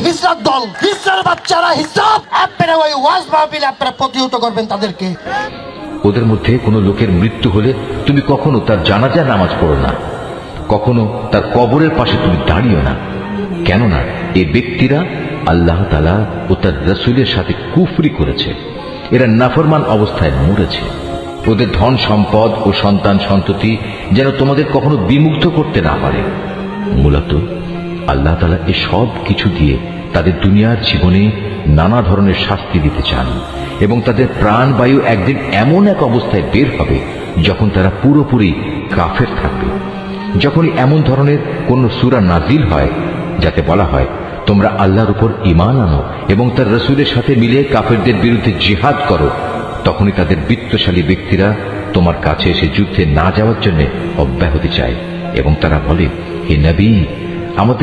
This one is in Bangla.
হিজড়ার দল, হিজড়ার বাচ্চারা, হিজড়া। আপনারা ওই ওয়াজ মাহফিলে আপনারা প্রতিহত করবেন তাদেরকে। ওদের মধ্যে কোনো লোকের মৃত্যু হলে তুমি কখনো তার জানাজা নামাজ পড়ো না, কখনো তার কবরের পাশে তুমি দাঁড়িও না। কেননা এই ব্যক্তিরা আল্লাহ তাআলা ও তার রাসূলের সাথে কুফরি করেছে, এরা নাফরমান অবস্থায় মরেছে। ওদের ধন সম্পদ ও সন্তান সন্ততি যেন তোমাদের কখনো বিমুগ্ধ করতে না পারে। মূলত আল্লাহ তাআলা এই সব কিছু দিয়ে তাদের দুনিয়ার জীবনে নানা ধরনের শাস্তি দিতে চান, এবং তাদের প্রাণবায়ু একদিন এমন এক অবস্থায় বের হবে যখন তারা পুরোপুরি কাফের থাকবে। যখনই এমন ধরনের কোন সূরা নাজিল হয় যাতে বলা হয় তোমরা আল্লাহর উপর ঈমান আনো এবং তার রাসূলের সাথে মিলে কাফেরদের বিরুদ্ধে জিহাদ করো, তখনই তাদের বিত্তশালী ব্যক্তিরা তোমার কাছে এসে যুদ্ধে না যাওয়ার জন্য অব্যাহতি চায় এবং তারা বলে, হে নবী, আমাদের